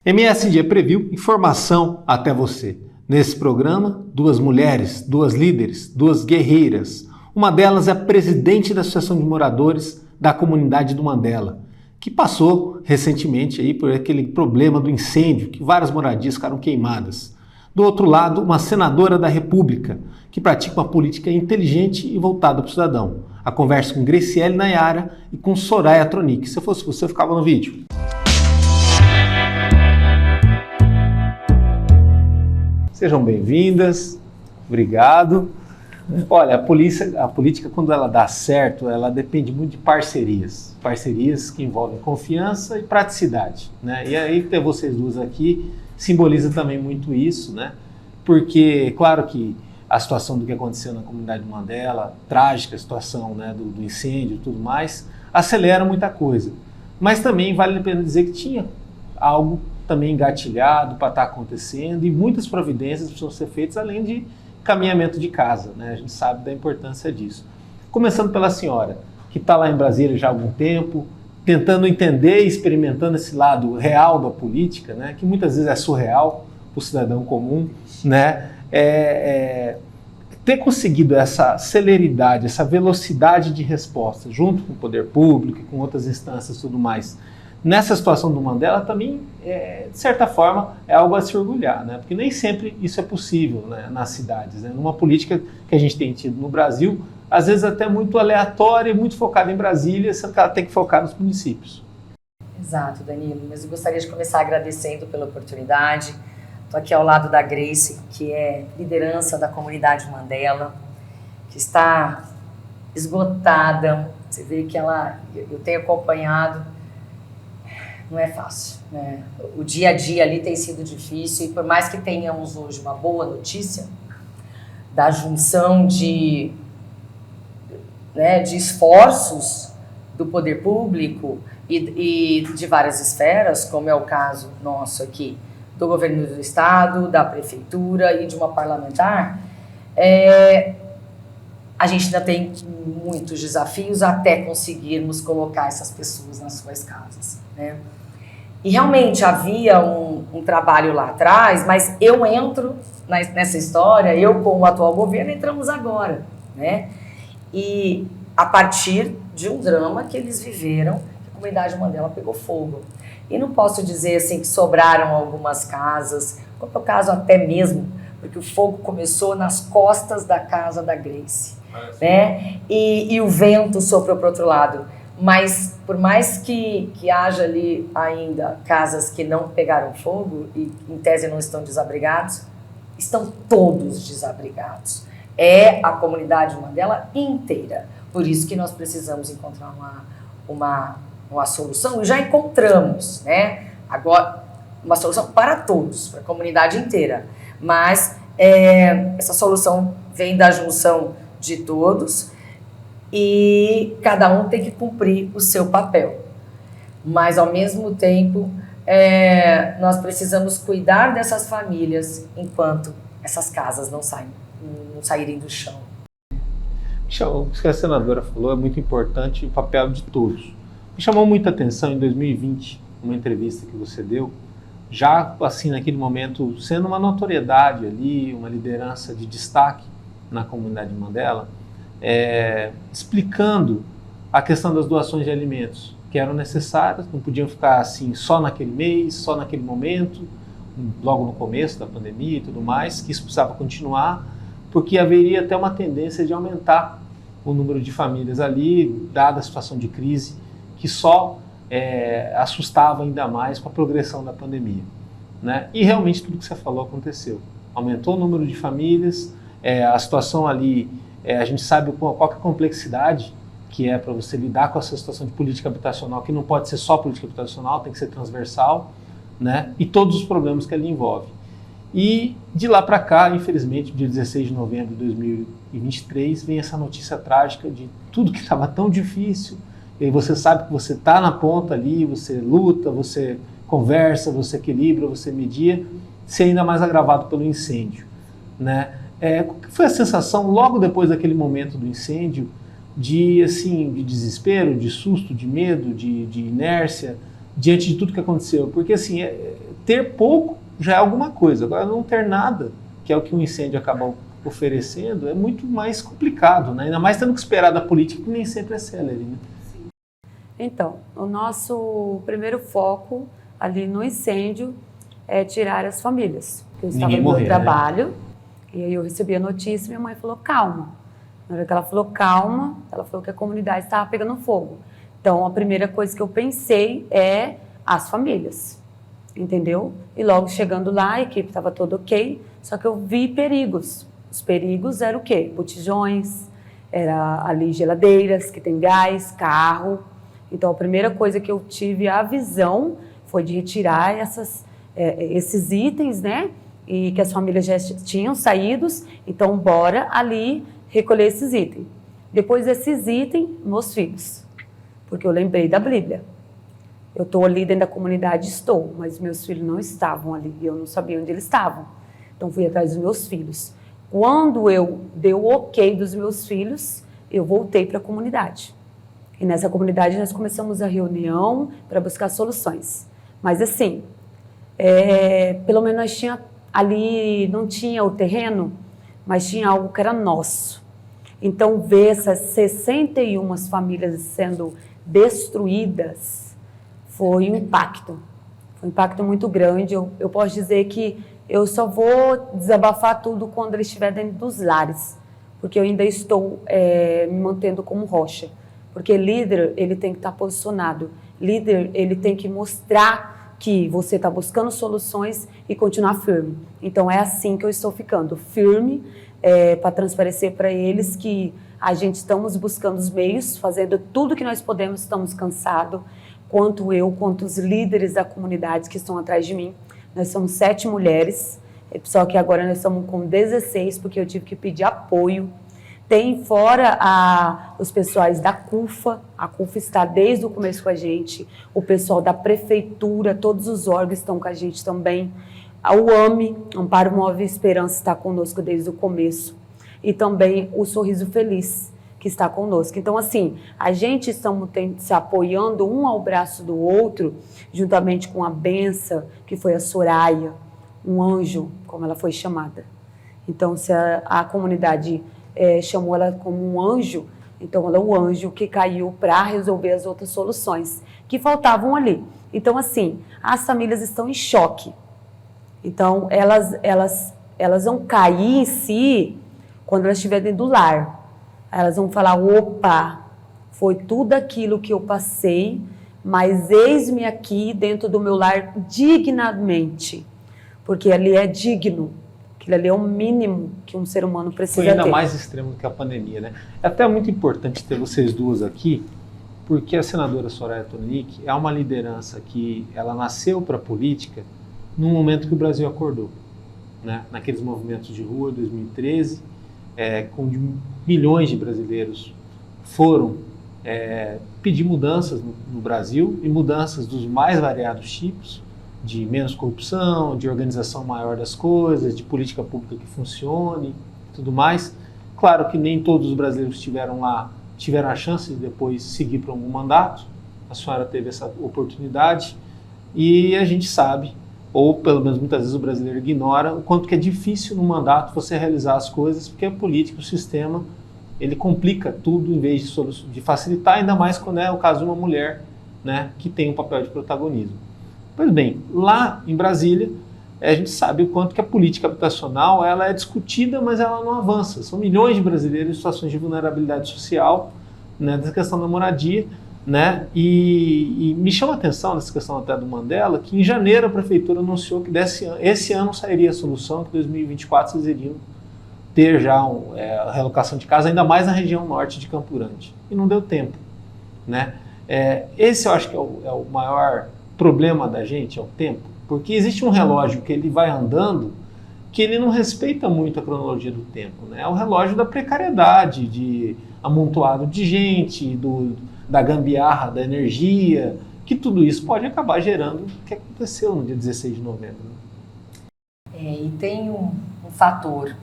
MSD Preview, informação até você. Nesse programa, duas mulheres, duas líderes, duas guerreiras. Uma delas é a presidente da Associação de Moradores da Comunidade do Mandela, que passou recentemente aí por aquele problema do incêndio, que várias moradias ficaram queimadas. Do outro lado, uma senadora da República, que pratica uma política inteligente e voltada para o cidadão. A conversa com Graciele Nayara e com Soraya Tronic. Se eu fosse você, eu ficava no vídeo. Sejam bem-vindas, obrigado. Olha, a política, quando ela dá certo, ela depende muito de parcerias. Parcerias que envolvem confiança e praticidade, né? E aí ter vocês duas aqui simboliza também muito isso, né? Porque, claro que a situação do que aconteceu na comunidade do Mandela, trágica situação, né, do incêndio e tudo mais, acelera muita coisa. Mas também vale a pena dizer que tinha algo também engatilhado para estar acontecendo e muitas providências precisam ser feitas além de caminhamento de casa, né? A gente sabe da importância disso. Começando pela senhora, que está lá em Brasília já há algum tempo, tentando entender e experimentando esse lado real da política, né? Que muitas vezes é surreal para o cidadão comum, né? Ter conseguido essa celeridade, essa velocidade de resposta junto com o poder público e com outras instâncias e tudo mais, nessa situação do Mandela também, de certa forma, é algo a se orgulhar, né? Porque nem sempre isso é possível, né, nas cidades, né? Numa política que a gente tem tido no Brasil, às vezes até muito aleatória e muito focada em Brasília, sendo que ela tem que focar nos municípios. Exato, Danilo, mas eu gostaria de começar agradecendo pela oportunidade. Estou aqui ao lado da Grace, que é liderança da comunidade Mandela, que está esgotada. Você vê que eu tenho acompanhado. Não é fácil, né? O dia a dia ali tem sido difícil e por mais que tenhamos hoje uma boa notícia da junção de esforços do poder público e de várias esferas, como é o caso nosso aqui, do governo do estado, da prefeitura e de uma parlamentar, a gente ainda tem muitos desafios até conseguirmos colocar essas pessoas nas suas casas, né? E realmente havia um trabalho lá atrás, mas eu entro nessa história, eu com o atual governo entramos agora, né? E a partir de um drama que eles viveram, a comunidade Mandela pegou fogo. E não posso dizer assim que sobraram algumas casas, como é o caso até mesmo, porque o fogo começou nas costas da casa da Grace, né? E o vento soprou para o outro lado. Mas por mais que haja ali ainda casas que não pegaram fogo e em tese não estão desabrigados, estão todos desabrigados. É a comunidade Mandela inteira. Por isso que nós precisamos encontrar uma solução, e já encontramos, né? Agora, uma solução para todos, para a comunidade inteira. Mas essa solução vem da junção de todos, e cada um tem que cumprir o seu papel. Mas, ao mesmo tempo, nós precisamos cuidar dessas famílias enquanto essas casas não saírem do chão. O que a senadora falou é muito importante, o papel de todos. Me chamou muita atenção em 2020, uma entrevista que você deu, já assim naquele momento, sendo uma notoriedade ali, uma liderança de destaque na comunidade Mandela, explicando a questão das doações de alimentos que eram necessárias, não podiam ficar assim só naquele mês, só naquele momento, logo no começo da pandemia e tudo mais, que isso precisava continuar, porque haveria até uma tendência de aumentar o número de famílias ali, dada a situação de crise, que só assustava ainda mais com a progressão da pandemia, né? E realmente tudo que você falou aconteceu. Aumentou o número de famílias, a situação ali, a gente sabe qual que é a complexidade que é para você lidar com essa situação de política habitacional, que não pode ser só política habitacional, tem que ser transversal, né? E todos os problemas que ela envolve. E de lá para cá, infelizmente, dia 16 de novembro de 2023, vem essa notícia trágica de tudo que estava tão difícil, e aí você sabe que você está na ponta ali, você luta, você conversa, você equilibra, você media, ser ainda mais agravado pelo incêndio, né? Qual que foi a sensação logo depois daquele momento do incêndio, de desespero, de susto, de medo, de inércia, diante de tudo que aconteceu? Porque assim, ter pouco já é alguma coisa. Agora, não ter nada, que é o que um incêndio acaba oferecendo, é muito mais complicado, né? Ainda mais tendo que esperar da política, que nem sempre é célere, né? Então, o nosso primeiro foco ali no incêndio é tirar as famílias. Eu estava no meu trabalho, e aí eu recebi a notícia e minha mãe falou, calma. Na hora que ela falou calma, ela falou que a comunidade estava pegando fogo. Então, a primeira coisa que eu pensei é as famílias, entendeu? E logo chegando lá, a equipe estava toda ok, só que eu vi perigos. Os perigos eram o quê? Botijões, era ali geladeiras, que tem gás, carro. Então, a primeira coisa que eu tive a visão foi de retirar esses itens, né? E que as famílias já tinham saídos, então bora ali recolher esses itens. Depois desses itens, meus filhos, porque eu lembrei da Bíblia. Eu estou ali dentro da comunidade, estou, mas meus filhos não estavam ali, e eu não sabia onde eles estavam. Então fui atrás dos meus filhos. Quando eu dei o ok dos meus filhos, eu voltei para a comunidade. E nessa comunidade nós começamos a reunião para buscar soluções. Mas assim, pelo menos nós tinha ali, não tinha o terreno, mas tinha algo que era nosso. Então ver essas 61 famílias sendo destruídas foi um impacto. Foi um impacto muito grande. Eu posso dizer que eu só vou desabafar tudo quando ele estiver dentro dos lares, porque eu ainda estou me mantendo como rocha. Porque líder, ele tem que estar posicionado. Líder, ele tem que mostrar que você está buscando soluções e continuar firme. Então, é assim que eu estou ficando, firme, para transparecer para eles que a gente estamos buscando os meios, fazendo tudo que nós podemos, estamos cansados, quanto eu, quanto os líderes da comunidade que estão atrás de mim. Nós somos 7 mulheres, só que agora nós estamos com 16, porque eu tive que pedir apoio. Tem fora os pessoais da CUFA, a CUFA está desde o começo com a gente, o pessoal da prefeitura, todos os órgãos estão com a gente também. O AME, Amparo Móvel Esperança, está conosco desde o começo. E também o Sorriso Feliz, que está conosco. Então, assim, a gente estamos se apoiando um ao braço do outro, juntamente com a benção, que foi a Soraya, um anjo, como ela foi chamada. Então, se a comunidade chamou ela como um anjo, então ela é o anjo que caiu para resolver as outras soluções que faltavam ali. Então, assim, as famílias estão em choque. Então, elas vão cair em si quando elas estiverem do lar. Elas vão falar, opa, foi tudo aquilo que eu passei, mas eis-me aqui dentro do meu lar dignamente. Porque ali é digno. Aquilo ali é o mínimo que um ser humano precisa ter. Foi ainda mais extremo do que a pandemia, né? É até muito importante ter vocês duas aqui, porque a senadora Soraya Tronic é uma liderança que ela nasceu para a política num momento que o Brasil acordou, né? Naqueles movimentos de rua, 2013, com milhões de brasileiros foram pedir mudanças no Brasil, e mudanças dos mais variados tipos, de menos corrupção, de organização maior das coisas, de política pública que funcione, tudo mais. Claro que nem todos os brasileiros tiveram a chance de depois seguir para algum mandato. A senhora teve essa oportunidade e a gente sabe, ou pelo menos muitas vezes o brasileiro ignora, o quanto que é difícil no mandato você realizar as coisas, porque a política, o sistema, ele complica tudo em vez de facilitar, ainda mais quando é o caso de uma mulher, né, que tem um papel de protagonismo. Pois bem, lá em Brasília, a gente sabe o quanto que a política habitacional ela é discutida, mas ela não avança. São milhões de brasileiros em situações de vulnerabilidade social, né, dessa questão da moradia, né, e me chama a atenção nessa questão até do Mandela, que em janeiro a prefeitura anunciou que esse ano sairia a solução, que em 2024 vocês iriam ter já a relocação de casa, ainda mais na região norte de Campo Grande. E não deu tempo, né? Esse eu acho que é o maior problema da gente, é o tempo, porque existe um relógio que ele vai andando, que ele não respeita muito a cronologia do tempo, né? É o relógio da precariedade, de amontoado de gente, da gambiarra, da energia, que tudo isso pode acabar gerando o que aconteceu no dia 16 de novembro. E tem um fator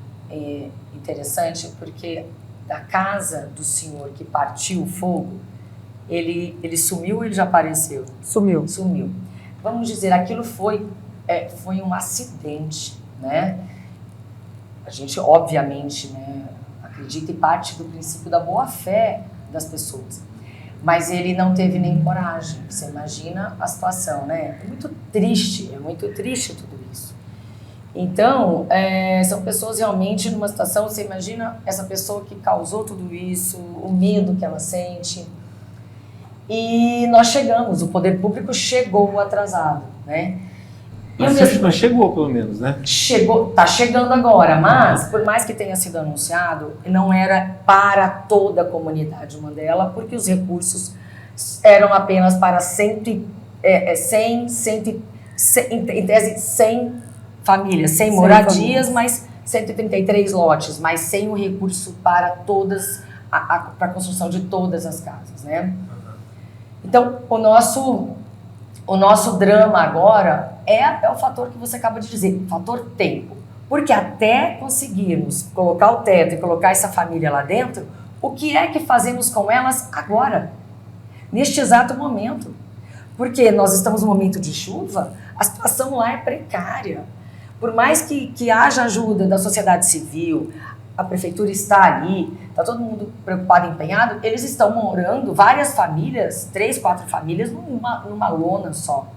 interessante, porque da casa do senhor que partiu o fogo, ele sumiu ou ele já apareceu? Sumiu. Sumiu. Vamos dizer, aquilo foi foi um acidente, né? A gente, obviamente, né, acredita em parte do princípio da boa-fé das pessoas. Mas ele não teve nem coragem. Você imagina a situação, né? É muito triste tudo isso. Então, são pessoas realmente numa situação, você imagina essa pessoa que causou tudo isso, o medo que ela sente. E nós chegamos, o poder público chegou atrasado, né? Mas chegou pelo menos, né? Chegou, tá chegando agora, mas por mais que tenha sido anunciado, não era para toda a comunidade Mandela, porque os recursos eram apenas para 100 famílias, 100 moradias, mas 133 lotes, mas sem o recurso para todas, para a construção de todas as casas, né? Então, o nosso drama agora é o fator que você acaba de dizer, o fator tempo. Porque até conseguirmos colocar o teto e colocar essa família lá dentro, o que é que fazemos com elas agora? Neste exato momento. Porque nós estamos no momento de chuva, a situação lá é precária. Por mais que haja ajuda da sociedade civil, a prefeitura está ali, está todo mundo preocupado e empenhado, eles estão morando, várias famílias, 3, 4 famílias, numa lona só.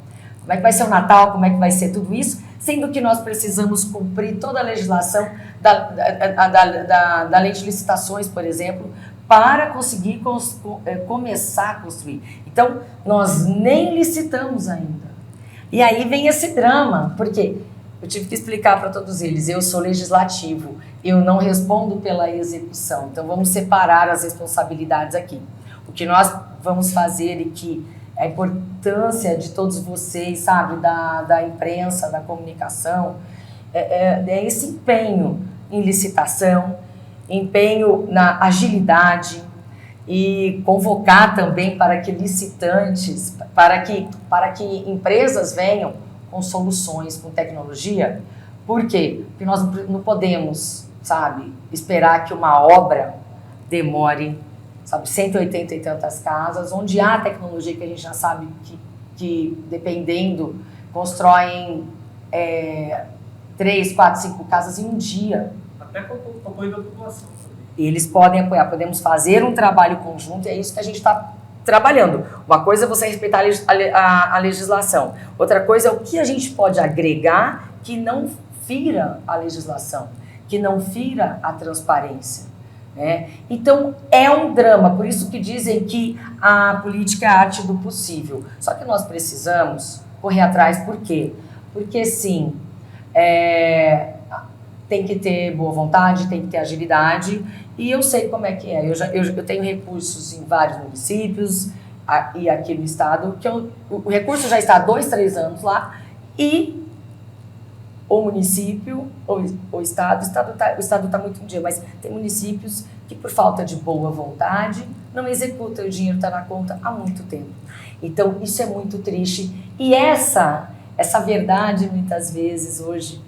Como é que vai ser o Natal, como é que vai ser tudo isso, sendo que nós precisamos cumprir toda a legislação da lei de licitações, por exemplo, para conseguir começar a construir. Então, nós nem licitamos ainda. E aí vem esse drama, porque eu tive que explicar para todos eles, eu sou legislativo, eu não respondo pela execução, então vamos separar as responsabilidades aqui. O que nós vamos fazer e que a importância de todos vocês, sabe, da imprensa, da comunicação, é esse empenho em licitação, empenho na agilidade e convocar também para que licitantes, para que empresas venham com soluções, com tecnologia. Por quê? Porque nós não podemos, sabe, esperar que uma obra demore, sabe, 180 e tantas casas, onde há tecnologia que a gente já sabe que dependendo, constroem 3, 4, 5 casas em um dia. Até com o apoio da população. Eles podem apoiar, podemos fazer um trabalho conjunto, e é isso que a gente está trabalhando. Uma coisa é você respeitar a legislação, outra coisa é o que a gente pode agregar que não fira a legislação, que não fira a transparência. Então, é um drama, por isso que dizem que a política é a arte do possível. Só que nós precisamos correr atrás, por quê? Porque, sim, tem que ter boa vontade, tem que ter agilidade, e eu sei como é que é. Eu tenho recursos em vários municípios e aqui no estado, que o recurso já está há 2, 3 anos lá, e o município, o estado está muito em dia, mas tem municípios que, por falta de boa vontade, não executam, o dinheiro está na conta há muito tempo. Então, isso é muito triste. E essa verdade, muitas vezes, hoje,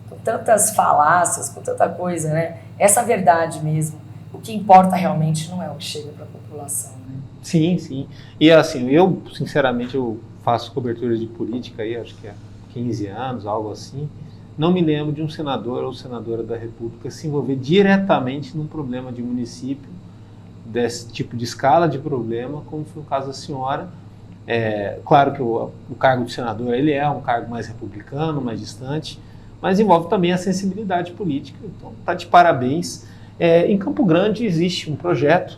com tantas falácias, com tanta coisa, né? Essa verdade mesmo, o que importa realmente não é o que chega para a população, né? Sim, sim. E assim, eu, sinceramente, eu faço cobertura de política aí, acho que é 15 anos, algo assim, não me lembro de um senador ou senadora da República se envolver diretamente num problema de município, desse tipo de escala de problema, como foi o caso da senhora. Claro que o cargo de senador ele é um cargo mais republicano, mais distante, mas envolve também a sensibilidade política, então está de parabéns. Em Campo Grande existe um projeto,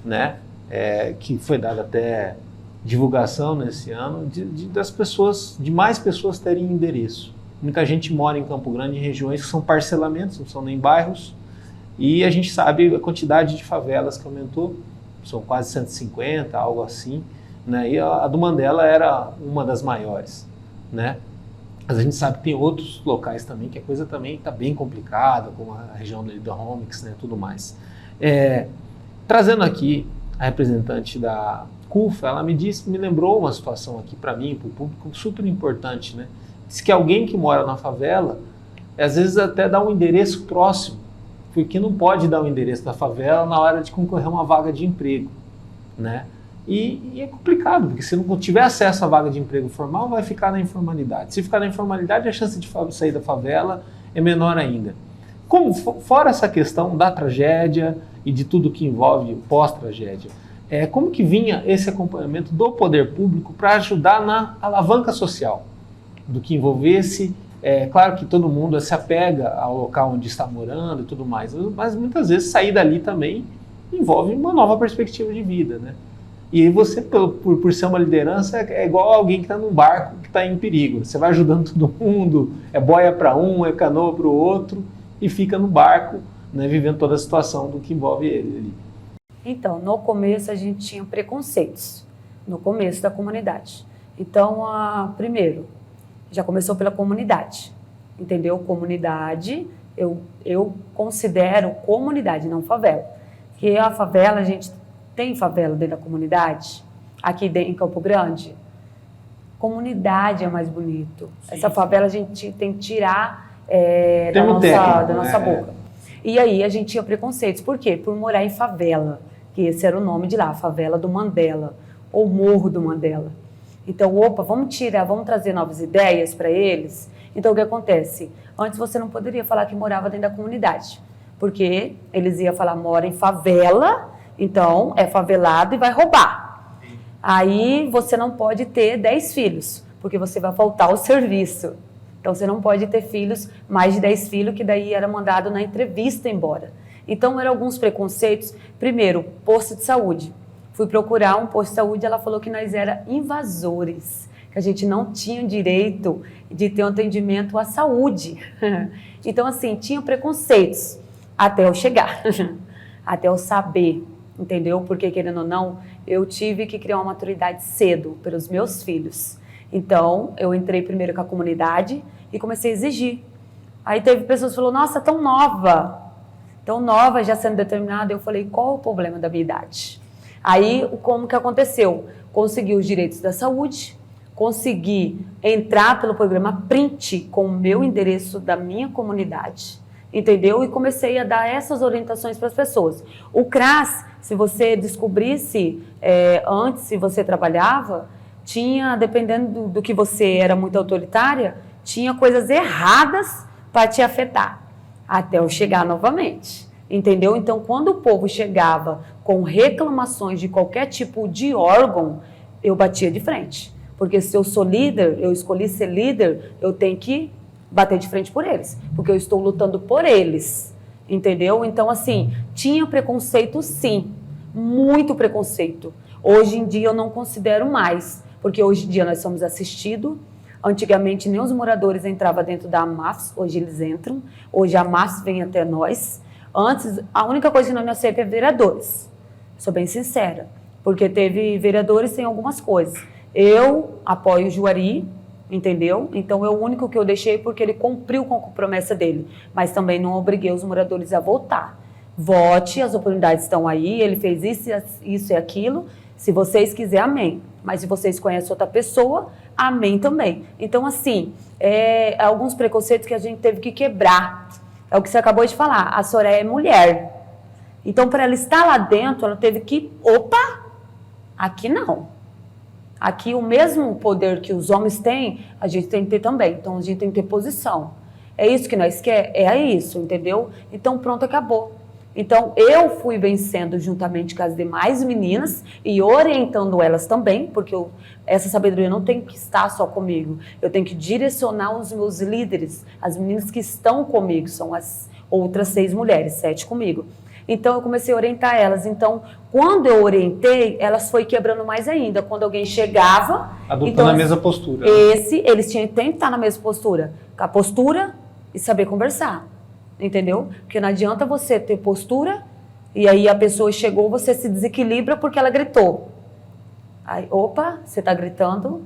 né, que foi dado até divulgação nesse ano, de mais pessoas terem endereço. Muita gente mora em Campo Grande em regiões que são parcelamentos, não são nem bairros, e a gente sabe a quantidade de favelas que aumentou, são quase 150, algo assim, né? E a do Mandela era uma das maiores, né? Mas a gente sabe que tem outros locais também, que a coisa também está bem complicada, como a região da Homix, né, tudo mais. Trazendo aqui a representante da CUFA, ela me lembrou uma situação aqui para mim, para o público, super importante, né? Diz que alguém que mora na favela, às vezes até dá um endereço próximo, porque não pode dar o endereço da favela na hora de concorrer a uma vaga de emprego, né? E é complicado, porque se não tiver acesso à vaga de emprego formal, vai ficar na informalidade. Se ficar na informalidade, a chance de sair da favela é menor ainda. Fora essa questão da tragédia e de tudo que envolve o pós-tragédia, como que vinha esse acompanhamento do poder público para ajudar na alavanca social, do que envolvesse, claro que todo mundo se apega ao local onde está morando e tudo mais, mas muitas vezes sair dali também envolve uma nova perspectiva de vida, né? E aí você, por ser uma liderança, é igual alguém que está num barco que está em perigo. Você vai ajudando todo mundo, é boia para um, é canoa para o outro, e fica no barco, né, vivendo toda a situação do que envolve ele ali. Então, no começo a gente tinha preconceitos, no começo da comunidade. Então, primeiro, já começou pela comunidade, entendeu? Comunidade, eu considero comunidade, não favela. Porque a favela, a gente tem favela dentro da comunidade, aqui em Campo Grande. Comunidade é mais bonito. Sim. Essa favela a gente tem que tirar da nossa boca. E aí a gente tinha preconceitos. Por quê? Por morar em favela, que esse era o nome de lá, a favela do Mandela, ou Morro do Mandela. Então, vamos trazer novas ideias para eles. Então, o que acontece? Antes você não poderia falar que morava dentro da comunidade, porque eles iam falar, mora em favela, então é favelado e vai roubar. Aí você não pode ter 10 filhos, porque você vai faltar ao serviço. Então você não pode ter filhos, mais de 10 filhos, que daí era mandado na entrevista embora. Então eram alguns preconceitos. Primeiro, posto de saúde. Fui procurar um posto de saúde, ela falou que nós era invasores, que a gente não tinha direito de ter um atendimento à saúde. Então assim, tinha preconceitos até eu chegar, até eu saber. Entendeu? Porque, querendo ou não, eu tive que criar uma maturidade cedo pelos meus filhos. Então, eu entrei primeiro com a comunidade e comecei a exigir. Aí teve pessoas que falaram, nossa, tão nova já sendo determinada. Eu falei, qual o problema da minha idade? Aí, como que aconteceu? Consegui os direitos da saúde, consegui entrar pelo programa Print com o meu endereço da minha comunidade. Entendeu? E comecei a dar essas orientações para as pessoas. O CRAS, se você descobrisse antes, se você trabalhava, tinha, dependendo do que você era muito autoritária, tinha coisas erradas para te afetar, até eu chegar novamente. Entendeu? Então, quando o povo chegava com reclamações de qualquer tipo de órgão, eu batia de frente. Porque se eu sou líder, eu escolhi ser líder, eu tenho que bater de frente por eles, porque eu estou lutando por eles, entendeu? Então, assim, tinha preconceito sim, muito preconceito. Hoje em dia eu não considero mais, porque hoje em dia nós somos assistidos. Antigamente nem os moradores entravam dentro da AMAFS, hoje eles entram, hoje a AMAFS vem até nós. Antes, a única coisa que nós não sempre é vereadores, sou bem sincera, porque teve vereadores sem algumas coisas. Eu apoio o Juari, entendeu? Então, é o único que eu deixei porque ele cumpriu com a promessa dele. Mas também não obriguei os moradores a votar. Vote, as oportunidades estão aí, ele fez isso e aquilo. Se vocês quiserem, amém. Mas se vocês conhecem outra pessoa, amém também. Então, assim, alguns preconceitos que a gente teve que quebrar. É o que você acabou de falar. A Soraya é mulher. Então, para ela estar lá dentro, ela teve que... Aqui não. Aqui o mesmo poder que os homens têm, a gente tem que ter também. Então a gente tem que ter posição. É isso que nós queremos? É isso, entendeu? Então pronto, acabou. Então eu fui vencendo juntamente com as demais meninas e orientando elas também, porque essa sabedoria não tem que estar só comigo. Eu tenho que direcionar os meus líderes, as meninas que estão comigo, são as outras 6 mulheres, 7 comigo. Então, eu comecei a orientar elas. Então, quando eu orientei, elas foi quebrando mais ainda. Quando alguém chegava... Adotando a mesma postura. Eles tinham que estar na mesma postura. Com a postura e saber conversar. Entendeu? Porque não adianta você ter postura e aí a pessoa chegou, você se desequilibra porque ela gritou. Aí, você está gritando,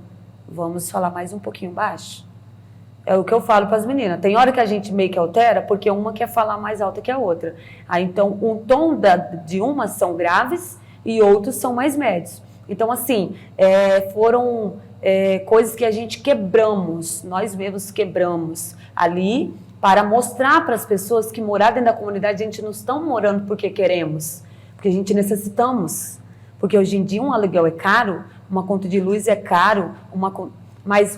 vamos falar mais um pouquinho baixo. É o que eu falo para as meninas. Tem hora que a gente meio que altera, porque uma quer falar mais alto que a outra. Aí, então, o tom de umas são graves e outros são mais médios. Então, assim, foram coisas que a gente quebramos, nós mesmos quebramos ali, para mostrar para as pessoas que morar dentro da comunidade, a gente não está morando porque queremos, porque a gente necessitamos. Porque hoje em dia um aluguel é caro, uma conta de luz é caro, mas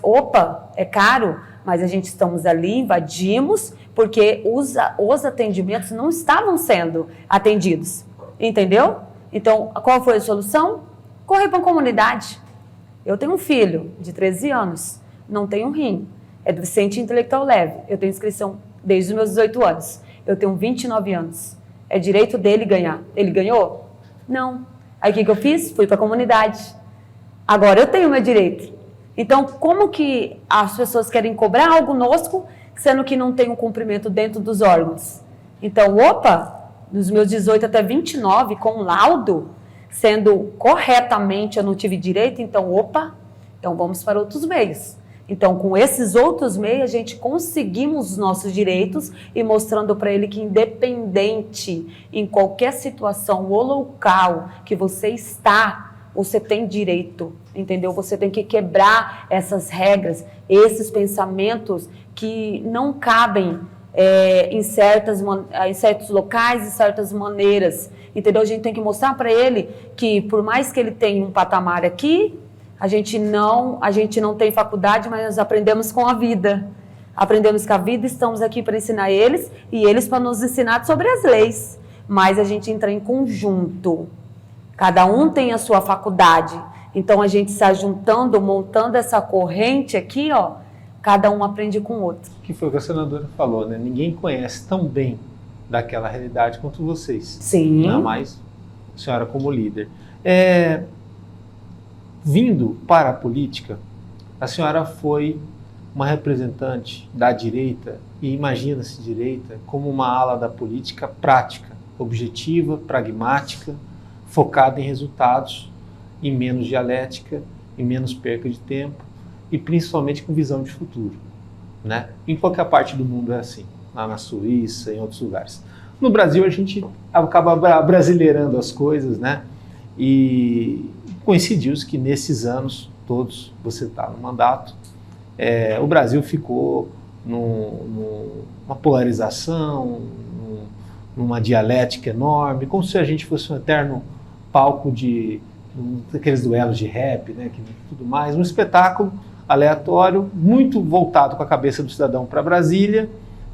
é caro, mas a gente estamos ali, invadimos, porque os atendimentos não estavam sendo atendidos, entendeu? Então, qual foi a solução? Correr para a comunidade. Eu tenho um filho de 13 anos, não tenho um rim, é deficiente intelectual leve, eu tenho inscrição desde os meus 18 anos, eu tenho 29 anos, é direito dele ganhar. Ele ganhou? Não. Aí o que eu fiz? Fui para a comunidade. Agora eu tenho meu direito. Então, como que as pessoas querem cobrar algo conosco, sendo que não tem um cumprimento dentro dos órgãos? Então, dos meus 18 até 29, com laudo, sendo corretamente eu não tive direito, então vamos para outros meios. Então, com esses outros meios, a gente conseguimos os nossos direitos e mostrando para ele que independente em qualquer situação ou local que você está, você tem direito, entendeu? Você tem que quebrar essas regras, esses pensamentos que não cabem em certos locais e certas maneiras, entendeu? A gente tem que mostrar para ele que por mais que ele tenha um patamar aqui, a gente não tem faculdade, mas nós aprendemos com a vida. Aprendemos com a vida, estamos aqui para ensinar eles e eles para nos ensinar sobre as leis. Mas a gente entra em conjunto. Cada um tem a sua faculdade. Então a gente está juntando, montando essa corrente aqui, cada um aprende com o outro. Que foi o que a senadora falou, né? Ninguém conhece tão bem daquela realidade quanto vocês. Sim. Ainda mais a senhora como líder. Vindo para a política, a senhora foi uma representante da direita, e imagina-se direita como uma ala da política prática, objetiva, pragmática, focada em resultados, em menos dialética, em menos perca de tempo e principalmente com visão de futuro, né? Em qualquer parte do mundo é assim, lá na Suíça, em outros lugares. No Brasil a gente acaba brasileirando as coisas, né? E coincidiu-se que nesses anos todos, você está no mandato, o Brasil ficou numa polarização, numa dialética enorme, como se a gente fosse um eterno palco daqueles duelos de rap, né, tudo mais, um espetáculo aleatório, muito voltado com a cabeça do cidadão para Brasília,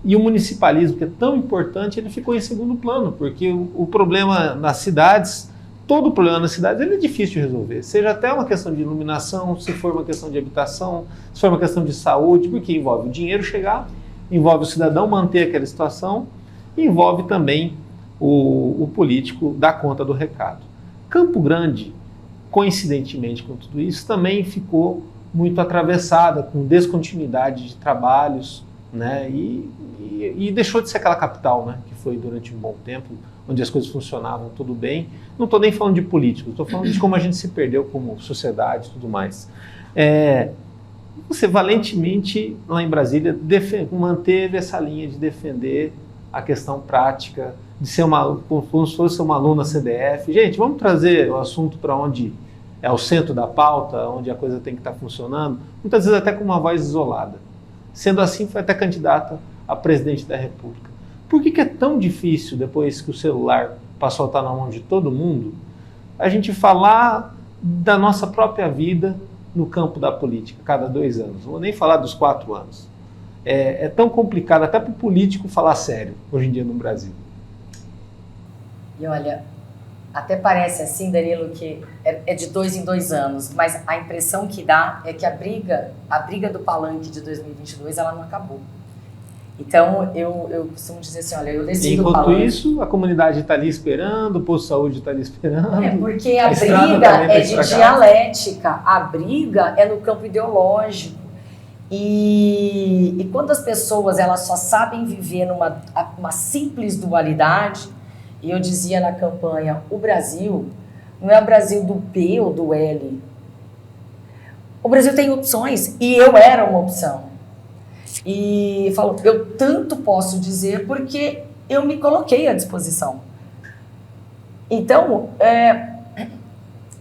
e o municipalismo, que é tão importante, ele ficou em segundo plano, porque o problema nas cidades, todo problema nas cidades, ele é difícil de resolver, seja até uma questão de iluminação, se for uma questão de habitação, se for uma questão de saúde, porque envolve o dinheiro chegar, envolve o cidadão manter aquela situação, e envolve também o político dar conta do recado. Campo Grande, coincidentemente com tudo isso, também ficou muito atravessada com descontinuidade de trabalhos, né? E deixou de ser aquela capital, né? Que foi durante um bom tempo, onde as coisas funcionavam tudo bem. Não estou nem falando de políticos, estou falando de como a gente se perdeu como sociedade e tudo mais. Você valentemente, lá em Brasília, manteve essa linha de defender a questão prática, de ser como se fosse uma aluna CDF. Gente, vamos trazer o assunto para onde é o centro da pauta, onde a coisa tem que estar funcionando, muitas vezes até com uma voz isolada. Sendo assim, foi até candidata a presidente da República. Por que é tão difícil, depois que o celular passou a estar na mão de todo mundo, a gente falar da nossa própria vida no campo da política, cada 2 anos? Não vou nem falar dos 4 anos. É tão complicado até para o político falar sério, hoje em dia no Brasil. E olha, até parece assim, Danilo, que é de 2 em 2 anos, mas a impressão que dá é que a briga do palanque de 2022, ela não acabou. Então, eu costumo dizer assim, olha, eu decido o palanque. Enquanto isso, a comunidade está ali esperando, o posto de saúde está ali esperando. Porque a briga é de dialética, a briga é no campo ideológico. E quando as pessoas elas só sabem viver numa simples dualidade, e eu dizia na campanha, o Brasil não é o Brasil do P ou do L. O Brasil tem opções, e eu era uma opção. E falo, eu tanto posso dizer porque eu me coloquei à disposição. Então,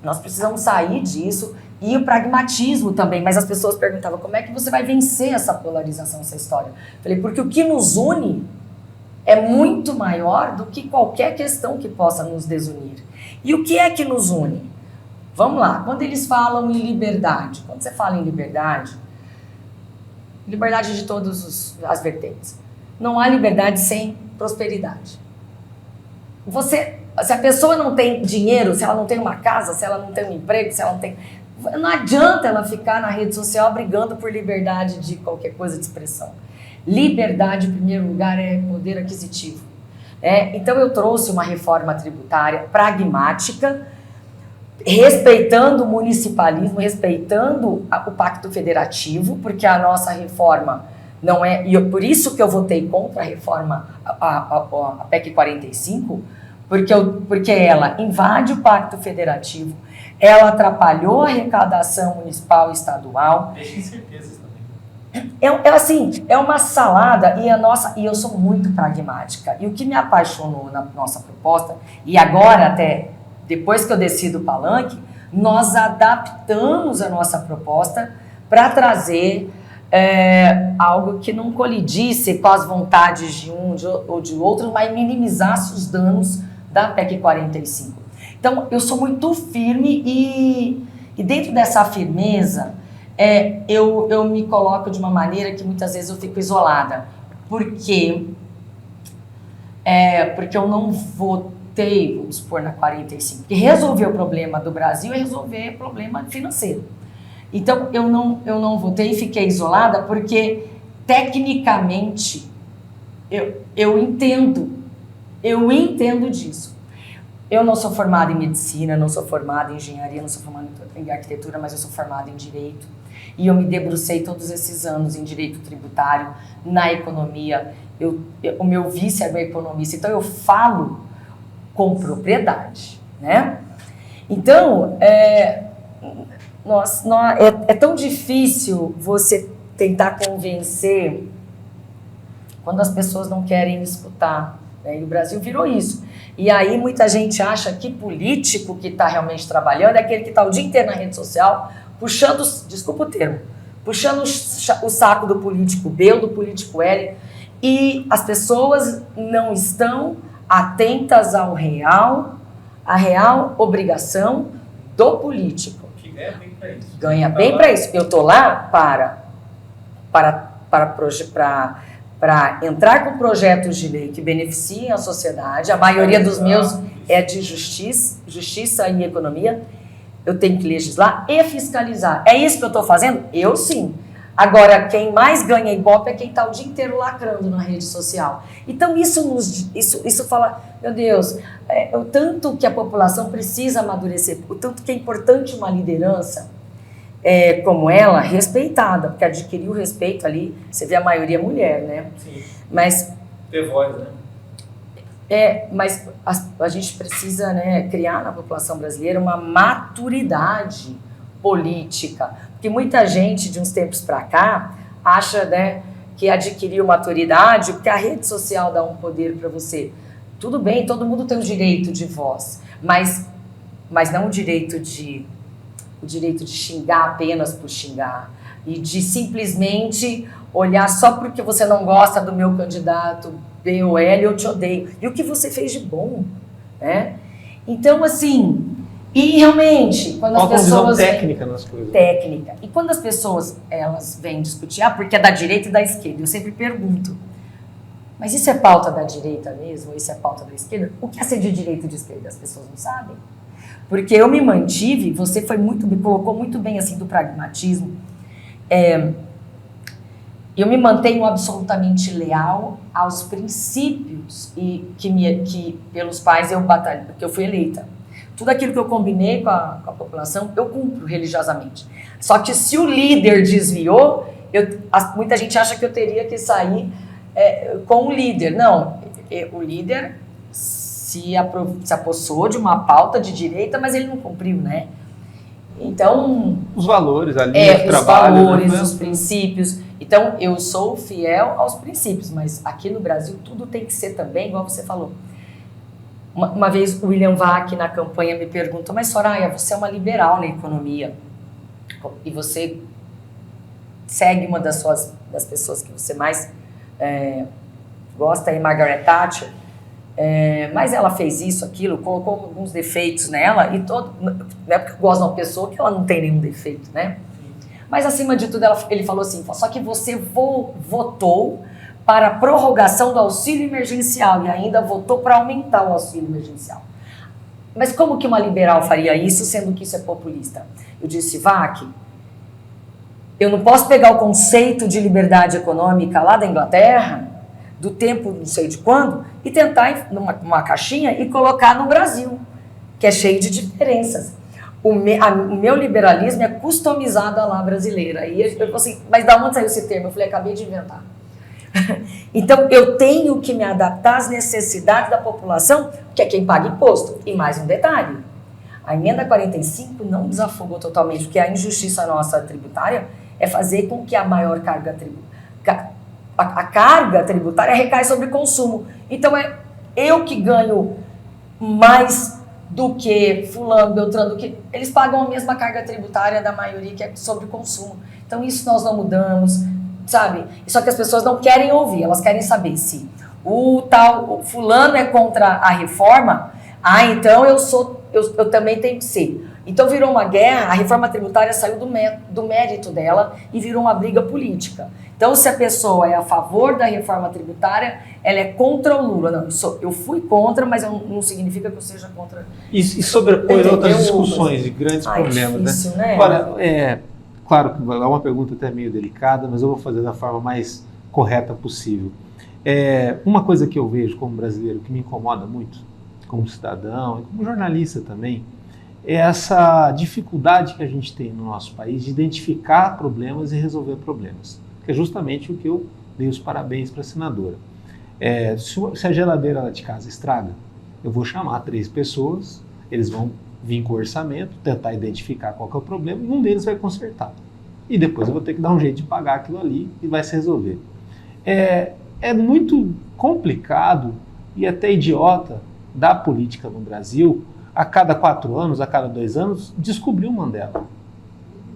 nós precisamos sair disso, e o pragmatismo também, mas as pessoas perguntavam, como é que você vai vencer essa polarização, essa história? Falei, porque o que nos une é muito maior do que qualquer questão que possa nos desunir. E o que é que nos une? Vamos lá, quando eles falam em liberdade, quando você fala em liberdade de todas as vertentes, não há liberdade sem prosperidade. Se a pessoa não tem dinheiro, se ela não tem uma casa, se ela não tem um emprego, se ela não tem... Não adianta ela ficar na rede social brigando por liberdade de qualquer coisa de expressão. Liberdade, em primeiro lugar, é poder aquisitivo. Então eu trouxe uma reforma tributária pragmática, respeitando o municipalismo, respeitando o Pacto Federativo, porque a nossa reforma não é... E por isso que eu votei contra a reforma, a PEC 45, porque ela invade o Pacto Federativo, ela atrapalhou a arrecadação municipal e estadual. Deixa incertezas também. É uma salada e eu sou muito pragmática. E o que me apaixonou na nossa proposta, e agora até depois que eu desci do palanque, nós adaptamos a nossa proposta para trazer algo que não colidisse com as vontades de um ou de outro, mas minimizasse os danos da PEC 45. Então, eu sou muito firme e dentro dessa firmeza, eu me coloco de uma maneira que muitas vezes eu fico isolada. Porque eu não votei, vamos supor, na 45. Porque resolver o problema do Brasil é resolver o problema financeiro. Então, eu não votei e fiquei isolada porque, tecnicamente, eu entendo disso. Eu não sou formada em medicina, não sou formada em engenharia, não sou formada em arquitetura, mas eu sou formada em direito. E eu me debrucei todos esses anos em direito tributário, na economia. O meu vice é meu economista, então eu falo com propriedade, né? Então, é tão difícil você tentar convencer quando as pessoas não querem escutar. E o Brasil virou isso. E aí muita gente acha que político que está realmente trabalhando é aquele que está o dia inteiro na rede social, puxando, desculpa o termo, puxando o saco do político B ou do político L, e as pessoas não estão atentas à real obrigação do político. Que ganha bem para isso. Ganha bem para isso. Eu estou lá para entrar com projetos de lei que beneficiem a sociedade. A maioria dos meus é de justiça e economia. Eu tenho que legislar e fiscalizar. É isso que eu estou fazendo? Eu sim. Agora, quem mais ganha Ibope é quem está o dia inteiro lacrando na rede social. Então, isso fala, meu Deus, o tanto que a população precisa amadurecer, o tanto que é importante uma liderança como ela, respeitada, porque adquirir o respeito ali, você vê a maioria mulher, né? Sim. Mas... Ter voz, né? Mas a gente precisa, né, criar na população brasileira uma maturidade política, porque muita gente, de uns tempos para cá, acha, né, que adquiriu maturidade porque a rede social dá um poder para você. Tudo bem, todo mundo tem o direito de voz, mas não o direito de xingar apenas por xingar e de simplesmente olhar só porque você não gosta do meu candidato B ou L, eu te odeio. E o que você fez de bom, né? Então, assim, e realmente, quando as pessoas... técnica nas coisas. Técnica. E quando as pessoas, elas vêm discutir, porque é da direita e da esquerda, eu sempre pergunto, mas isso é pauta da direita mesmo? Isso é pauta da esquerda? O que é ser de direita e de esquerda? As pessoas não sabem. Porque eu me mantive, você me colocou muito bem assim do pragmatismo. Eu me mantenho absolutamente leal aos princípios que pelos quais eu batalhei, que eu fui eleita. Tudo aquilo que eu combinei com a população, eu cumpro religiosamente. Só que se o líder desviou, muita gente acha que eu teria que sair com o líder. Não, o líder se apossou de uma pauta de direita, mas ele não cumpriu, né? Então... Os valores ali, o trabalho... Os valores, os princípios. Então, eu sou fiel aos princípios, mas aqui no Brasil tudo tem que ser também, igual você falou. Uma vez o William Vac, na campanha, me perguntou, mas Soraya, você é uma liberal na economia e você segue uma das pessoas que você mais gosta, aí, Margaret Thatcher. Mas ela fez isso, aquilo, colocou alguns defeitos nela, e todo, não é porque eu gosto de uma pessoa que ela não tem nenhum defeito, né? Mas, acima de tudo, ele falou assim, só que você votou para a prorrogação do auxílio emergencial e ainda votou para aumentar o auxílio emergencial. Mas como que uma liberal faria isso, sendo que isso é populista? Eu disse, VAC, eu não posso pegar o conceito de liberdade econômica lá da Inglaterra, do tempo não sei de quando, e tentar numa caixinha e colocar no Brasil, que é cheio de diferenças. O meu liberalismo é customizado à lá brasileira. E eu falei assim, mas da onde saiu esse termo? Eu falei, acabei de inventar. Então, eu tenho que me adaptar às necessidades da população, que é quem paga imposto. E mais um detalhe, a emenda 45 não desafogou totalmente, porque a injustiça nossa tributária é fazer com que a maior carga tributária, a carga tributária recai sobre consumo. Então, é eu que ganho mais do que fulano, beltrano, do que eles pagam a mesma carga tributária da maioria, que é sobre consumo. Então, isso nós não mudamos, sabe? Só que as pessoas não querem ouvir, elas querem saber se o fulano é contra a reforma, então eu também tenho que ser. Então virou uma guerra, a reforma tributária saiu do mérito dela e virou uma briga política. Então, se a pessoa é a favor da reforma tributária, ela é contra o Lula. Não, eu fui contra, mas não significa que eu seja contra. E sobrepõe outras discussões e grandes problemas, difícil, né? Agora, claro que é uma pergunta até meio delicada, mas eu vou fazer da forma mais correta possível. Uma coisa que eu vejo como brasileiro que me incomoda muito, como cidadão e como jornalista também, é essa dificuldade que a gente tem no nosso país de identificar problemas e resolver problemas. Que é justamente o que eu dei os parabéns para a senadora. Se a geladeira lá de casa estraga, eu vou chamar 3 pessoas, eles vão vir com o orçamento, tentar identificar qual que é o problema, e um deles vai consertar. E depois eu vou ter que dar um jeito de pagar aquilo ali e vai se resolver. É muito complicado e até idiota da política no Brasil, a cada 4 anos, a cada 2 anos, descobrir o Mandela.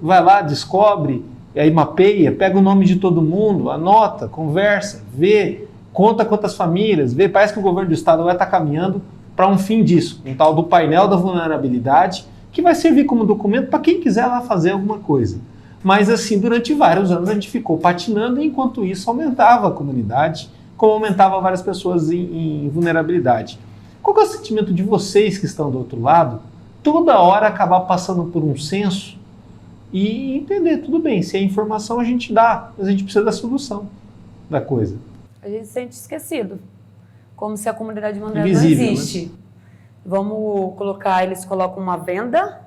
Vai lá, descobre, e aí mapeia, pega o nome de todo mundo, anota, conversa, vê, conta quantas famílias, vê, parece que o governo do estado vai estar caminhando para um fim disso, um tal do painel da vulnerabilidade, que vai servir como documento para quem quiser lá fazer alguma coisa. Mas assim, durante vários anos a gente ficou patinando, e enquanto isso aumentava a comunidade, como aumentava várias pessoas em vulnerabilidade. Qual que é o sentimento de vocês que estão do outro lado, toda hora acabar passando por um censo e entender, tudo bem, se é informação a gente dá, mas a gente precisa da solução da coisa. A gente se sente esquecido, como se a comunidade Mandela Invisível, não existe. Né? Vamos colocar, eles colocam uma venda,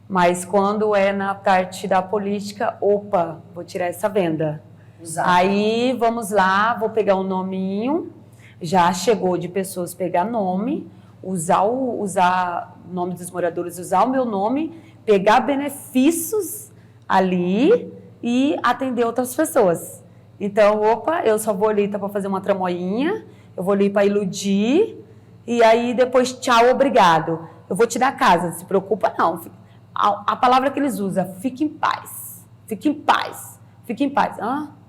mas quando é na parte da política, opa, vou tirar essa venda. Exato. Aí vamos lá, vou pegar um nominho, já chegou de pessoas pegar nome, usar nome dos moradores, usar o meu nome, pegar benefícios ali e atender outras pessoas. Então, opa, eu só vou ali para fazer uma tramoinha, eu vou ali para iludir, e aí depois, tchau, obrigado. Eu vou te dar casa, não se preocupa não. A palavra que eles usam, fique em paz, fique em paz, fique em paz.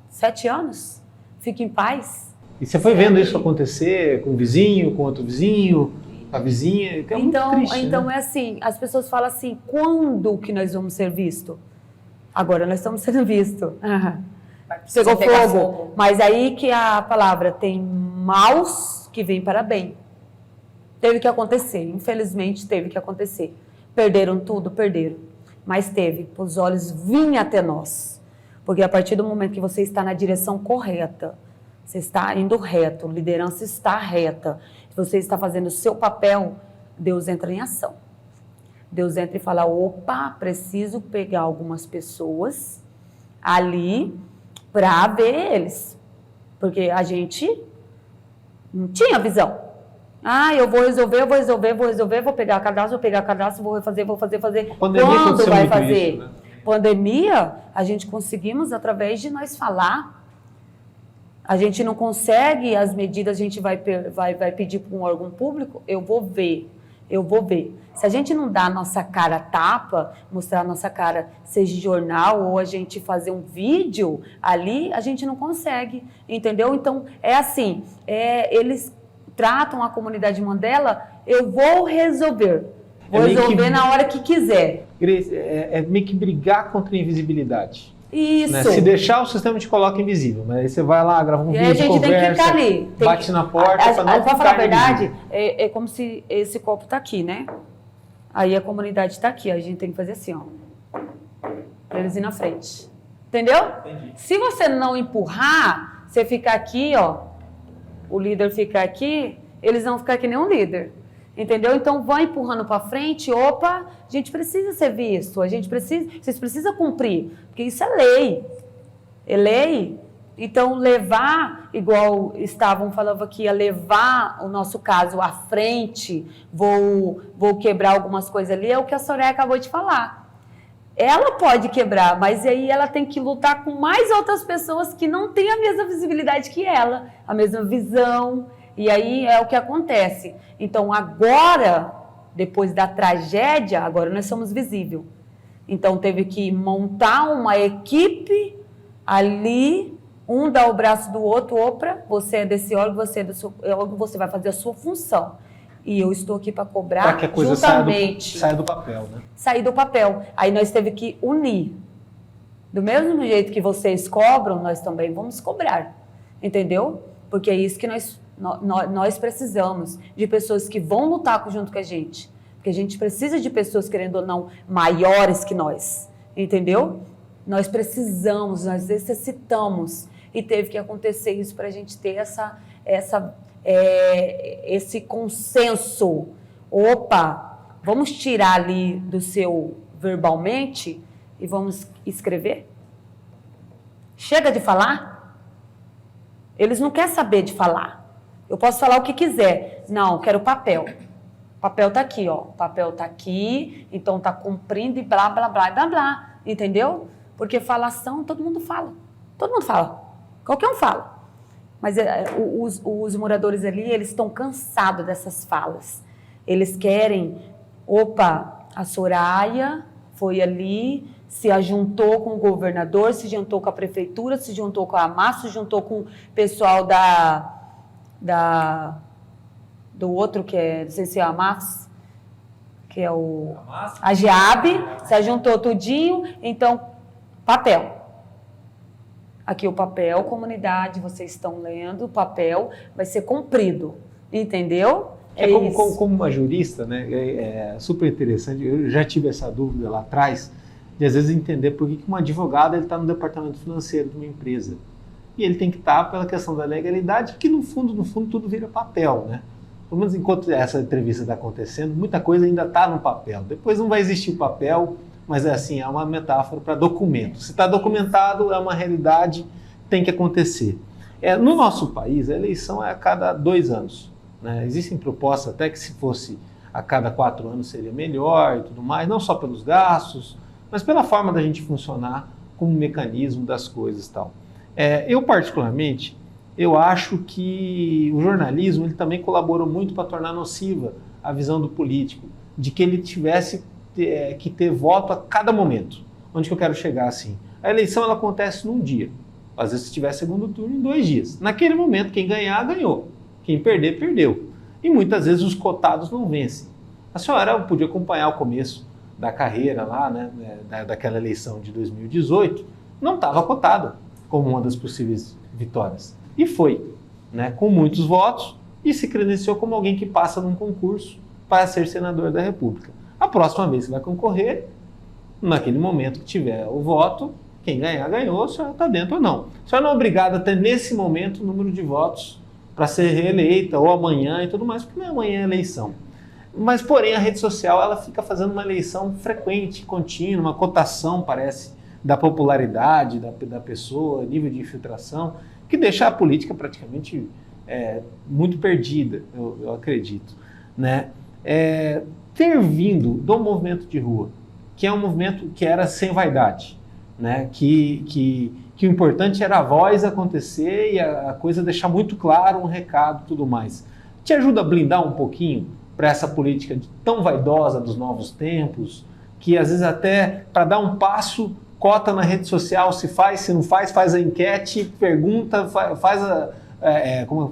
7 anos? Fique em paz? E você foi vendo isso acontecer com o vizinho, com outro vizinho, com a vizinha? Que é muito triste, então né? É assim, as pessoas falam assim, quando que nós vamos ser vistos? Agora nós estamos sendo vistos. Pegou fogo. Mas aí que a palavra tem maus que vêm para bem. Teve que acontecer, infelizmente teve que acontecer. Perderam tudo, perderam. Mas teve, os olhos vinham até nós. Porque a partir do momento que você está na direção correta, você está indo reto, a liderança está reta, você está fazendo o seu papel, Deus entra em ação. Deus entra e fala, opa, preciso pegar algumas pessoas ali para ver eles. Porque a gente não tinha visão. Eu vou resolver, vou pegar cadastro, vou fazer. Quando vai fazer? Isso, né? Pandemia, a gente conseguimos através de nós falar. A gente não consegue as medidas, a gente vai pedir para um órgão público, eu vou ver. Se a gente não dá a nossa cara a tapa, mostrar a nossa cara, seja de jornal ou a gente fazer um vídeo ali, a gente não consegue, entendeu? Então, é assim, eles tratam a comunidade Mandela, eu vou resolver. Vou resolver na hora que quiser. Grace, é meio que brigar contra a invisibilidade. Isso. Né? Se deixar, o sistema te coloca invisível. Mas aí você vai lá, grava um vídeo, a gente conversa, tem que ficar ali. bate na porta para não Pra falar a verdade, invisível. é como se esse copo tá aqui, né? Aí a comunidade está aqui, a gente tem que fazer assim, ó. Pra eles ir na frente. Entendeu? Entendi. Se você não empurrar, você ficar aqui, ó. O líder ficar aqui, eles vão ficar que nem um líder. Entendeu? Então vai empurrando para frente, opa, a gente precisa ser visto, vocês precisam cumprir, porque isso é lei. É lei. Então levar, igual estavam falando aqui, a levar o nosso caso à frente, vou quebrar algumas coisas ali, é o que a Soraya acabou de falar. Ela pode quebrar, mas aí ela tem que lutar com mais outras pessoas que não têm a mesma visibilidade que ela, a mesma visão. E aí é o que acontece. Então agora, depois da tragédia, agora nós somos visíveis. Então teve que montar uma equipe ali, um dá o braço do outro, opa, você é desse órgão, você é do seu órgão, você vai fazer a sua função. E eu estou aqui para cobrar para que a coisa justamente. saia do papel, né? Sair do papel. Aí nós teve que unir. Do mesmo jeito que vocês cobram, nós também vamos cobrar. Entendeu? Porque é isso que nós precisamos, de pessoas que vão lutar junto com a gente. Porque a gente precisa de pessoas, querendo ou não, maiores que nós. Entendeu? Nós precisamos, nós necessitamos. E teve que acontecer isso para a gente ter esse consenso. Opa, vamos tirar ali do seu verbalmente e vamos escrever? Chega de falar? Eles não querem saber de falar. Eu posso falar o que quiser. Não, eu quero papel. O papel tá aqui, ó. O papel tá aqui, então tá cumprindo e blá, blá, blá, blá, blá. Entendeu? Porque falação, todo mundo fala. Todo mundo fala. Qualquer um fala. Mas os moradores ali, eles estão cansados dessas falas. Eles querem... Opa, a Soraya foi ali, se ajuntou com o governador, se juntou com a prefeitura, se juntou com a AMAS, se juntou com o pessoal do outro, que é, não sei se é a AMAS, que é a GEAB, se ajuntou tudinho, então, papel. Aqui o papel, comunidade, vocês estão lendo, o papel vai ser cumprido, entendeu? Como uma jurista, né, é super interessante, eu já tive essa dúvida lá atrás, de às vezes entender por que um advogado está no departamento financeiro de uma empresa. E ele tem que estar pela questão da legalidade, que no fundo tudo vira papel, né? Pelo menos enquanto essa entrevista está acontecendo, muita coisa ainda está no papel. Depois não vai existir o papel, mas é assim, é uma metáfora para documento. Se está documentado, é uma realidade, tem que acontecer. No nosso país, a eleição é a cada 2 anos. Né? Existem propostas até que se fosse a cada 4 anos seria melhor e tudo mais, não só pelos gastos, mas pela forma da gente funcionar como mecanismo das coisas e tal. Eu, particularmente, eu acho que o jornalismo ele também colaborou muito para tornar nociva a visão do político, de que ele tivesse que ter voto a cada momento. Onde que eu quero chegar assim? A eleição ela acontece num dia. Às vezes, se tiver segundo turno, em 2 dias. Naquele momento, quem ganhar, ganhou. Quem perder, perdeu. E muitas vezes os cotados não vencem. A senhora podia acompanhar o começo da carreira lá, né, daquela eleição de 2018, não estava cotada como uma das possíveis vitórias. E foi, né, com muitos votos, e se credenciou como alguém que passa num concurso para ser senador da República. A próxima vez que vai concorrer, naquele momento que tiver o voto, quem ganhar, ganhou, a senhora está dentro ou não. A senhora não é obrigada a ter, nesse momento, o número de votos para ser reeleita, ou amanhã e tudo mais, porque não é amanhã a eleição. Mas, porém, a rede social ela fica fazendo uma eleição frequente, contínua, uma cotação, parece, da popularidade da pessoa, nível de infiltração, que deixa a política praticamente muito perdida, eu acredito. Né? Ter vindo do movimento de rua, que é um movimento que era sem vaidade, né? que o importante era a voz acontecer e a coisa deixar muito claro um recado e tudo mais. Te ajuda a blindar um pouquinho para essa política tão vaidosa dos novos tempos, que às vezes até para dar um passo, cota na rede social, se faz, se não faz, faz a enquete, pergunta, faz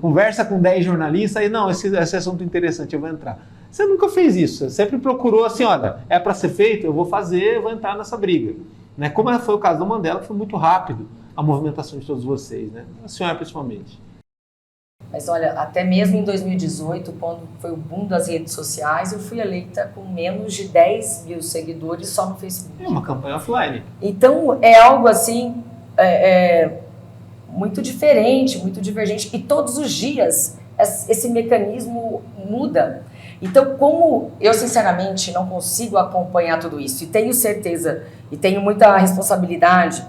conversa com 10 jornalistas e não, esse assunto é interessante, eu vou entrar. Você nunca fez isso, você sempre procurou assim, olha, é para ser feito, eu vou fazer, eu vou entrar nessa briga. Né? Como foi o caso do Mandela, que foi muito rápido a movimentação de todos vocês, né? A senhora principalmente. Mas olha, até mesmo em 2018, quando foi o boom das redes sociais, eu fui eleita com menos de 10 mil seguidores só no Facebook. É uma campanha offline. Então, é algo assim, muito diferente, muito divergente. E todos os dias, esse mecanismo muda. Então, como eu, sinceramente, não consigo acompanhar tudo isso, e tenho certeza, e tenho muita responsabilidade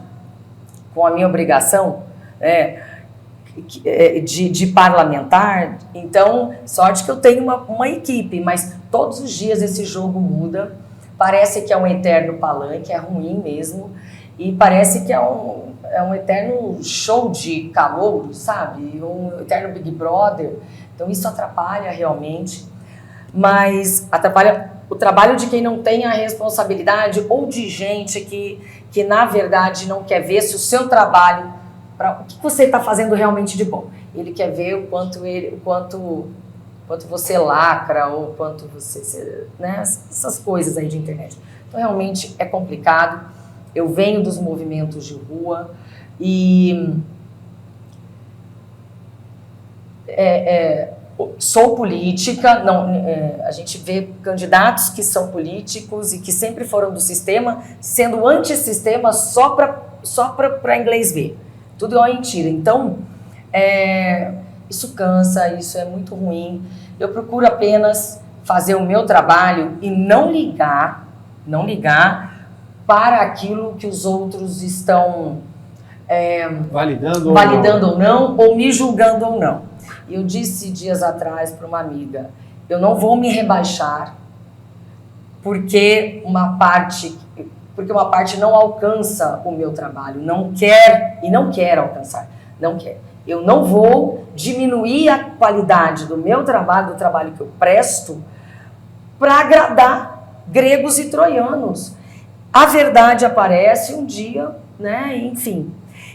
com a minha obrigação, de parlamentar, então, sorte que eu tenho uma equipe, mas todos os dias esse jogo muda, parece que é um eterno palanque, é ruim mesmo, e parece que é um eterno show de calor, sabe? Um eterno Big Brother, então isso atrapalha realmente, mas atrapalha o trabalho de quem não tem a responsabilidade ou de gente que na verdade não quer ver se o seu trabalho, o que você está fazendo realmente de bom. Ele quer ver o quanto você lacra ou quanto você, né, essas coisas aí de internet. Então realmente é complicado. Eu venho dos movimentos de rua e sou política, a gente vê candidatos que são políticos e que sempre foram do sistema, sendo antissistema só para inglês ver. Tudo é mentira. Então, isso cansa, isso é muito ruim. Eu procuro apenas fazer o meu trabalho e não ligar para aquilo que os outros estão validando ou não, ou me julgando ou não. Eu disse dias atrás para uma amiga, eu não vou me rebaixar porque uma parte não alcança o meu trabalho, não quer alcançar, não quer. Eu não vou diminuir a qualidade do meu trabalho, do trabalho que eu presto, para agradar gregos e troianos. A verdade aparece um dia, né? Enfim.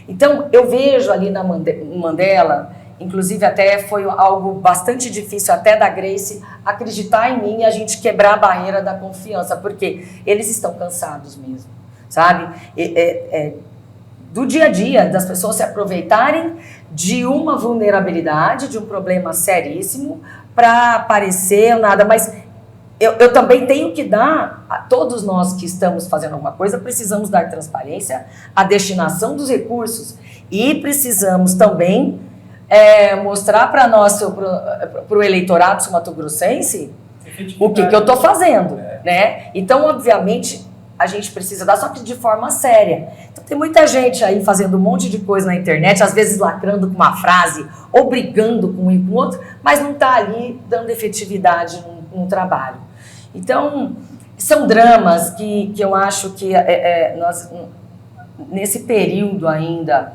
Então, eu vejo ali na Mandela, inclusive até foi algo bastante difícil até da Grace acreditar em mim e a gente quebrar a barreira da confiança, porque eles estão cansados mesmo, sabe? Do dia a dia, das pessoas se aproveitarem de uma vulnerabilidade, de um problema seríssimo, para aparecer nada, mas eu também tenho que dar, a todos nós que estamos fazendo alguma coisa, precisamos dar transparência à destinação dos recursos e precisamos também mostrar para o eleitorado sul-mato-grossense o que eu estou fazendo, né? Então, obviamente, a gente precisa dar, só que de forma séria. Então, tem muita gente aí fazendo um monte de coisa na internet, às vezes lacrando com uma frase, ou brigando com um e com o outro, mas não está ali dando efetividade no trabalho. Então, são dramas que eu acho que nós, nesse período ainda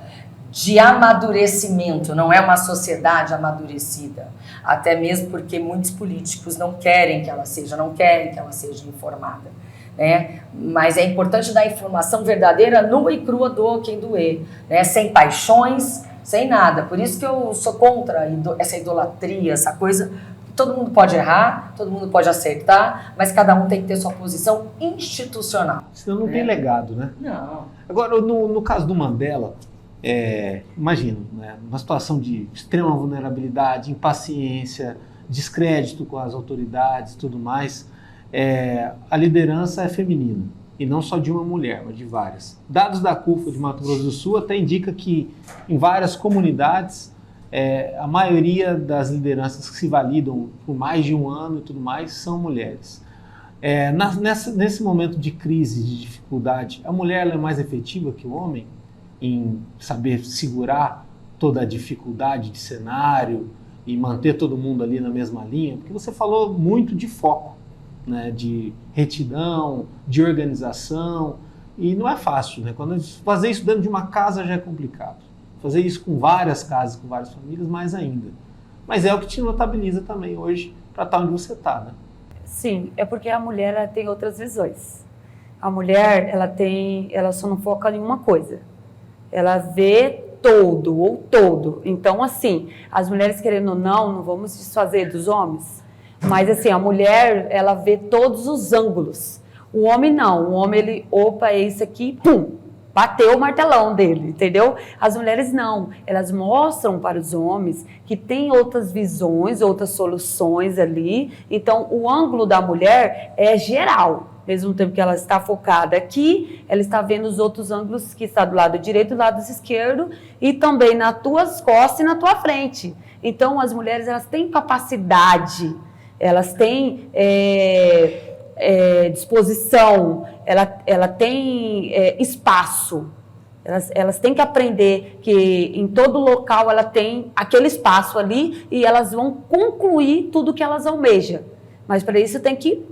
de amadurecimento, não é uma sociedade amadurecida, até mesmo porque muitos políticos não querem que ela seja informada, né? Mas é importante dar informação verdadeira, nua e crua, doa quem doer, né? Sem paixões, sem nada. Por isso que eu sou contra essa idolatria, essa coisa. Todo mundo pode errar, todo mundo pode acertar, mas cada um tem que ter sua posição institucional. Senão não tem legado, né? Não. Agora, no caso do Mandela, imagino, né, uma situação de extrema vulnerabilidade, impaciência, descrédito com as autoridades e tudo mais, a liderança é feminina, e não só de uma mulher, mas de várias. Dados da CUFA de Mato Grosso do Sul até indica que em várias comunidades, a maioria das lideranças que se validam por mais de um ano e tudo mais são mulheres. Nesse momento de crise, de dificuldade, a mulher é mais efetiva que o homem em saber segurar toda a dificuldade de cenário e manter todo mundo ali na mesma linha? Porque você falou muito de foco, né, de retidão, de organização, e não é fácil, né? Quando fazer isso dentro de uma casa já é complicado. Fazer isso com várias casas, com várias famílias, mais ainda. Mas é o que te notabiliza também hoje para estar onde você está, né? Sim, é porque a mulher ela tem outras visões. A mulher, ela só não foca em uma coisa. Ela vê todo. Então, assim, as mulheres querendo ou não vamos desfazer dos homens, mas assim, a mulher, ela vê todos os ângulos. O homem não, o homem ele, opa, é isso aqui, pum, bateu o martelão dele, entendeu? As mulheres não, elas mostram para os homens que tem outras visões, outras soluções ali. Então, o ângulo da mulher é geral. Ao mesmo tempo que ela está focada aqui, ela está vendo os outros ângulos que está do lado direito, do lado esquerdo e também nas tuas costas e na tua frente. Então, as mulheres, elas têm capacidade, elas têm disposição, ela tem espaço. Elas têm que aprender que em todo local ela tem aquele espaço ali e elas vão concluir tudo que elas almejam. Mas para isso tem que,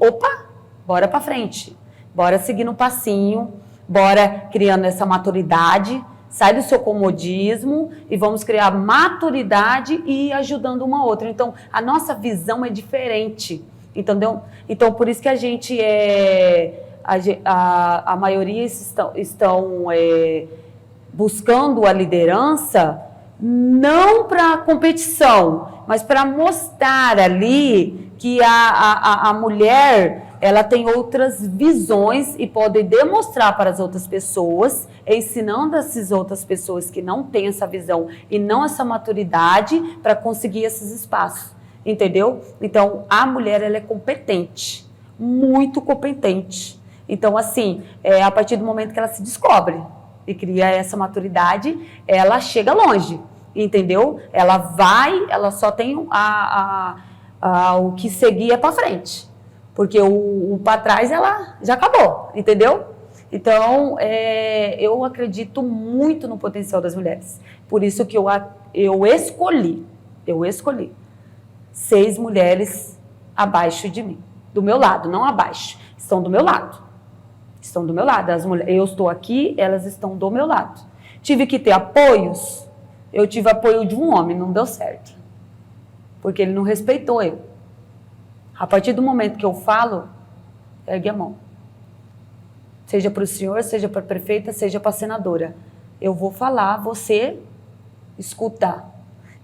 bora para frente, bora seguir no passinho, bora criando essa maturidade, sai do seu comodismo e vamos criar maturidade e ir ajudando uma outra. Então, a nossa visão é diferente, entendeu? Então, por isso que a gente a maioria estão buscando a liderança não para competição, mas para mostrar ali que a mulher, ela tem outras visões e pode demonstrar para as outras pessoas, ensinando essas outras pessoas que não têm essa visão e não essa maturidade para conseguir esses espaços, entendeu? Então, a mulher, ela é competente, muito competente. Então, assim, a partir do momento que ela se descobre e cria essa maturidade, ela chega longe, entendeu? Ela só tem o que seguir é para frente. Porque o para trás, ela já acabou, entendeu? Então, eu acredito muito no potencial das mulheres. Por isso que eu escolhi 6 mulheres abaixo de mim. Do meu lado, não abaixo. Estão do meu lado. Estão do meu lado. Eu estou aqui, elas estão do meu lado. Tive que ter apoios. Eu tive apoio de um homem, não deu certo. Porque ele não respeitou eu. A partir do momento que eu falo, ergue a mão. Seja para o senhor, seja para a prefeita, seja para a senadora. Eu vou falar, você escutar.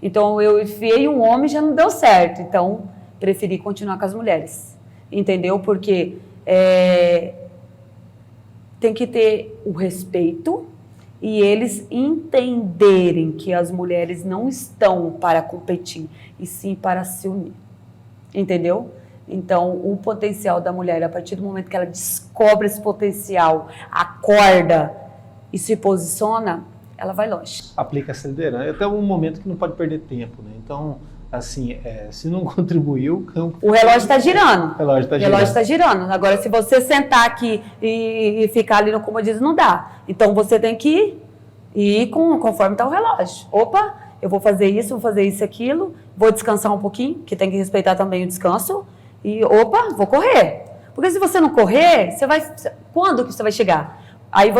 Então, eu enfiei um homem e já não deu certo. Então, preferi continuar com as mulheres. Entendeu? Porque tem que ter o respeito e eles entenderem que as mulheres não estão para competir, e sim para se unir. Entendeu? Então, o potencial da mulher, a partir do momento que ela descobre esse potencial, acorda e se posiciona, ela vai longe. Aplica essa liderança. Até um momento que não pode perder tempo, né? Então, assim, se não contribuiu... O relógio está girando. O relógio está girando. Agora, se você sentar aqui e ficar ali no comodismo, não dá. Então, você tem que ir conforme está o relógio. Opa, eu vou fazer isso, aquilo, vou descansar um pouquinho, que tem que respeitar também o descanso, e vou correr. Porque se você não correr, quando que você vai chegar? Aí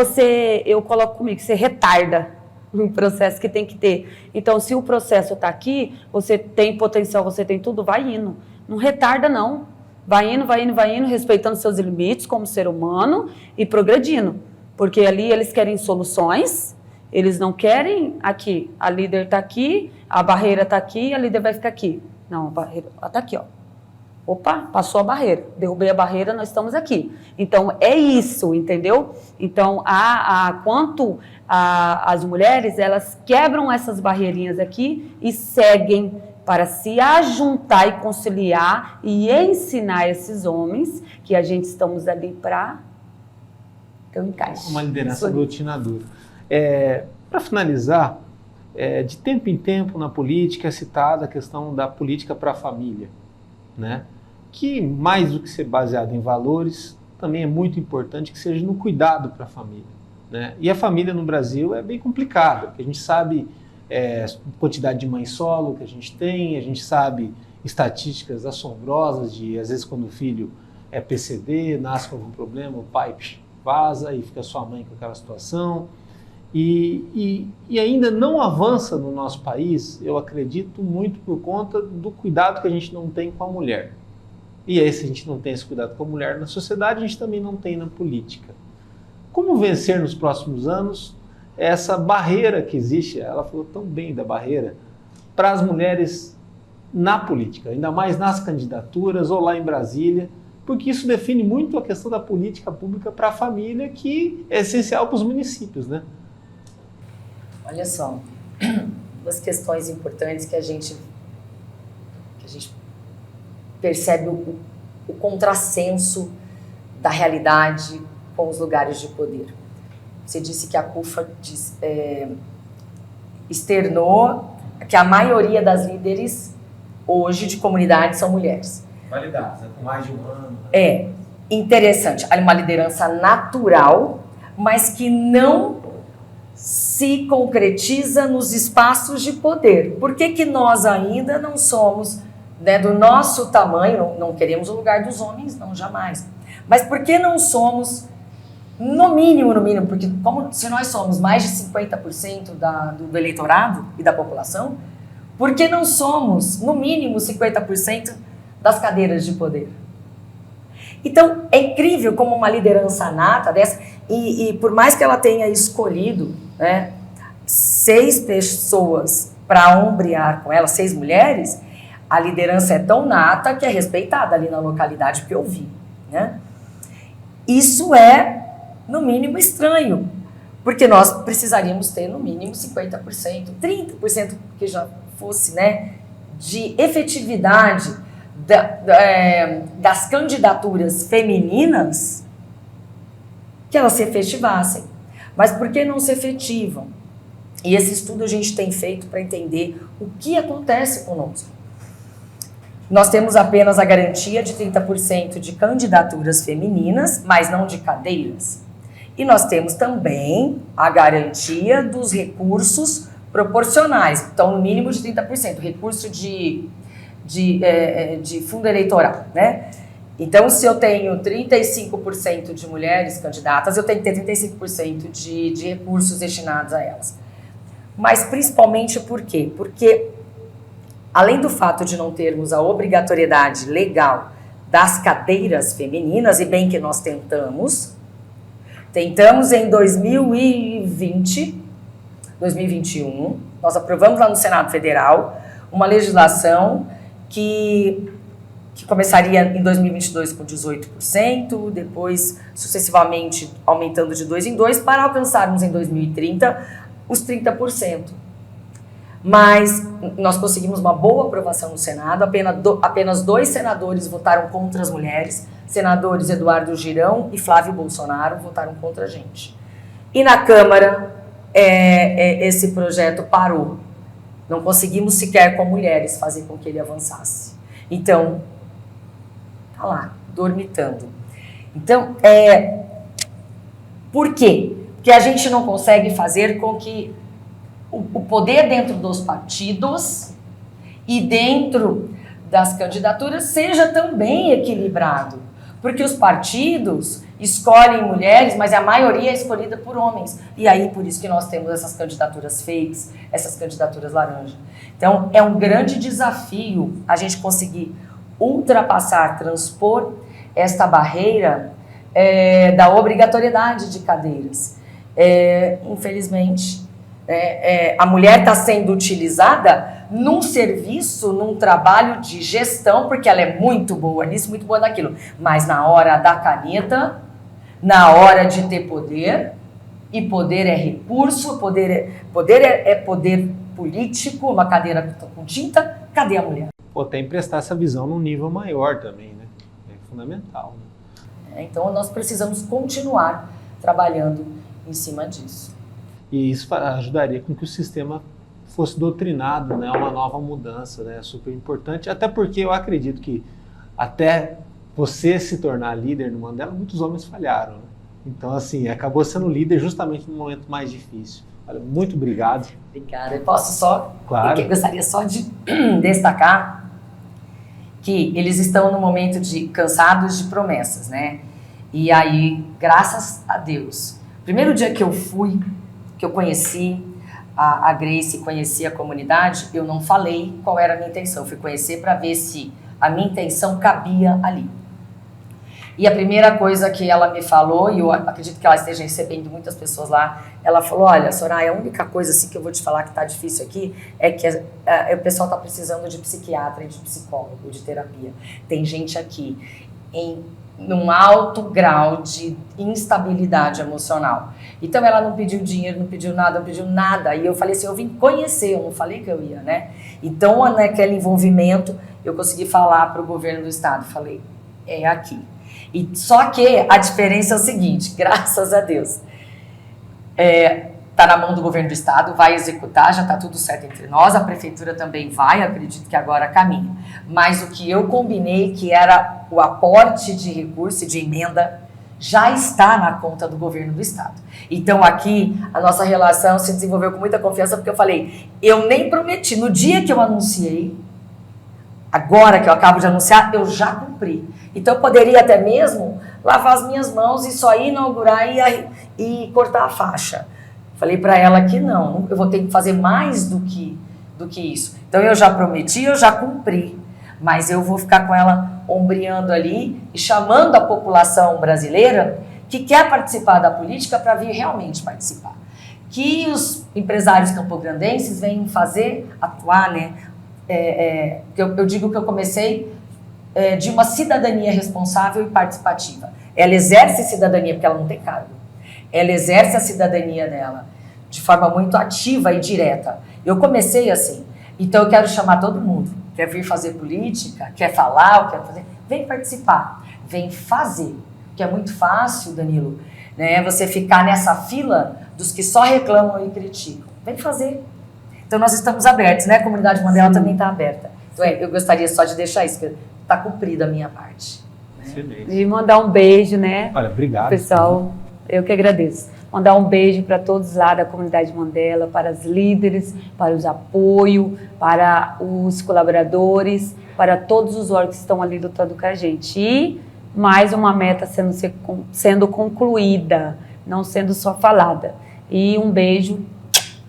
eu coloco comigo, você retarda um processo que tem que ter. Então, se o processo está aqui, você tem potencial, você tem tudo, vai indo. Não retarda, não. Vai indo, respeitando seus limites como ser humano e progredindo. Porque ali eles querem soluções, eles não querem aqui. A líder está aqui, a barreira está aqui, a líder vai ficar aqui. Não, a barreira está aqui, ó. Opa, passou a barreira, derrubei a barreira, nós estamos aqui. Então, é isso, entendeu? Então, quanto as mulheres, elas quebram essas barreirinhas aqui e seguem para se ajuntar e conciliar e ensinar esses homens que a gente estamos ali para ter um encaixe. Uma liderança aglutinadora. Para finalizar, de tempo em tempo na política é citada a questão da política para a família, né? Que mais do que ser baseado em valores, também é muito importante que seja no cuidado para a família, né? E a família no Brasil é bem complicada, porque a gente sabe a quantidade de mães solo que a gente sabe estatísticas assombrosas de, às vezes, quando o filho é PCD, nasce com algum problema, o pai vaza e fica só a mãe com aquela situação. E ainda não avança no nosso país, eu acredito, muito por conta do cuidado que a gente não tem com a mulher. E aí, se a gente não tem esse cuidado com a mulher na sociedade, a gente também não tem na política. Como vencer nos próximos anos essa barreira que existe, ela falou tão bem da barreira, para as mulheres na política, ainda mais nas candidaturas ou lá em Brasília, porque isso define muito a questão da política pública para a família, que é essencial para os municípios, né? Olha só, duas questões importantes que a gente percebe o contrassenso da realidade com os lugares de poder. Você disse que a CUFA externou que a maioria das líderes hoje de comunidade são mulheres. Validados, né? Com mais de um ano. É interessante, há uma liderança natural, mas que não se concretiza nos espaços de poder. Por que nós ainda não somos, né, do nosso tamanho, não queremos o lugar dos homens, não, jamais. Mas por que não somos, no mínimo, porque se nós somos mais de 50% do eleitorado e da população, por que não somos, no mínimo, 50% das cadeiras de poder? Então, é incrível como uma liderança nata dessa, e por mais que ela tenha escolhido, né, 6 pessoas para ombrear com ela, 6 mulheres, a liderança é tão nata que é respeitada ali na localidade que eu vi, né? Isso é, no mínimo, estranho, porque nós precisaríamos ter, no mínimo, 50%, 30% que já fosse, né, de efetividade das candidaturas femininas, que elas se efetivassem. Mas por que não se efetivam? E esse estudo a gente tem feito para entender o que acontece conosco. Nós temos apenas a garantia de 30% de candidaturas femininas, mas não de cadeiras. E nós temos também a garantia dos recursos proporcionais, então no mínimo de 30%, recurso de fundo eleitoral, né? Então, se eu tenho 35% de mulheres candidatas, eu tenho que ter 35% de recursos destinados a elas. Mas principalmente por quê? Porque, além do fato de não termos a obrigatoriedade legal das cadeiras femininas, e bem que nós tentamos em 2021, nós aprovamos lá no Senado Federal uma legislação que começaria em 2022 com 18%, depois sucessivamente aumentando de 2 em 2, para alcançarmos em 2030 os 30%. Mas nós conseguimos uma boa aprovação no Senado, apenas 2 senadores votaram contra as mulheres, senadores Eduardo Girão e Flávio Bolsonaro votaram contra a gente. E na Câmara, esse projeto parou. Não conseguimos sequer com mulheres fazer com que ele avançasse. Então, tá lá, dormitando. Então, por quê? Porque a gente não consegue fazer com que o poder dentro dos partidos e dentro das candidaturas seja também equilibrado. Porque os partidos escolhem mulheres, mas a maioria é escolhida por homens. E aí, por isso que nós temos essas candidaturas fakes, essas candidaturas laranja. Então, é um grande desafio a gente conseguir ultrapassar, transpor esta barreira da obrigatoriedade de cadeiras. Infelizmente, a mulher está sendo utilizada num serviço, num trabalho de gestão, porque ela é muito boa nisso, muito boa naquilo. Mas na hora da caneta, na hora de ter poder, e poder é recurso, poder é poder político, uma cadeira com tinta, cadê a mulher? Tem que prestar essa visão num nível maior também, né? É fundamental. Né? Então nós precisamos continuar trabalhando em cima disso. E isso ajudaria com que o sistema fosse doutrinado, né, uma nova mudança, né, super importante, até porque eu acredito que até você se tornar líder no Mandela, muitos homens falharam, né? Então, assim, acabou sendo líder justamente no momento mais difícil. Olha, muito obrigado. Obrigada. Eu posso só, claro. Eu gostaria só de destacar que eles estão no momento de cansados de promessas, né? E aí, graças a Deus, primeiro dia que eu fui, que eu conheci a Grace, conheci a comunidade, eu não falei qual era a minha intenção. Eu fui conhecer para ver se a minha intenção cabia ali. E a primeira coisa que ela me falou, e eu acredito que ela esteja recebendo muitas pessoas lá, ela falou, olha, Soraya, a única coisa assim que eu vou te falar que está difícil aqui é que o pessoal está precisando de psiquiatra e de psicólogo, de terapia. Tem gente aqui num alto grau de instabilidade emocional. Então ela não pediu dinheiro, não pediu nada. E eu falei assim, eu vim conhecer, eu não falei que eu ia, né? Então naquele envolvimento eu consegui falar para o governo do estado, falei, é aqui. E só que a diferença é o seguinte, graças a Deus, tá na mão do governo do estado, vai executar, já tá tudo certo entre nós, a prefeitura também vai, acredito que agora caminha. Mas o que eu combinei, que era o aporte de recurso e de emenda, já está na conta do governo do estado. Então aqui a nossa relação se desenvolveu com muita confiança, porque eu falei, eu nem prometi, no dia que eu anunciei, agora que eu acabo de anunciar, eu já cumpri. Então eu poderia até mesmo lavar as minhas mãos e só ir inaugurar e cortar a faixa. Falei para ela que não, eu vou ter que fazer mais do que isso. Então eu já prometi, eu já cumpri, mas eu vou ficar com ela ombreando ali e chamando a população brasileira que quer participar da política para vir realmente participar. Que os empresários campograndenses venham atuar, né? Eu digo que eu comecei de uma cidadania responsável e participativa. Ela exerce cidadania porque ela não tem cargo. Ela exerce a cidadania dela de forma muito ativa e direta. Eu comecei assim. Então eu quero chamar todo mundo. Quer vir fazer política? Quer falar? Quer fazer? Vem participar. Vem fazer. Que é muito fácil, Danilo, né? Você ficar nessa fila dos que só reclamam e criticam. Vem fazer. Então nós estamos abertos, né? A comunidade Mandela também está aberta. Então eu gostaria só de deixar isso, que está cumprida a minha parte. Excelente. E mandar um beijo, né? Olha, obrigado. Pessoal, eu que agradeço. Mandar um beijo para todos lá da comunidade Mandela, para as líderes, para os apoios, para os colaboradores, para todos os órgãos que estão ali lutando com a gente. E mais uma meta sendo concluída, não sendo só falada. E um beijo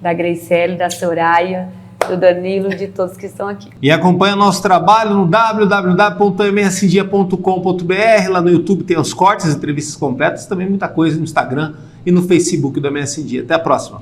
da Graciele, da Soraya, do Danilo, de todos que estão aqui. E acompanha nosso trabalho no www.msdia.com.br. Lá no YouTube tem os cortes, entrevistas completas, também muita coisa no Instagram e no Facebook do MS Dia. Até a próxima.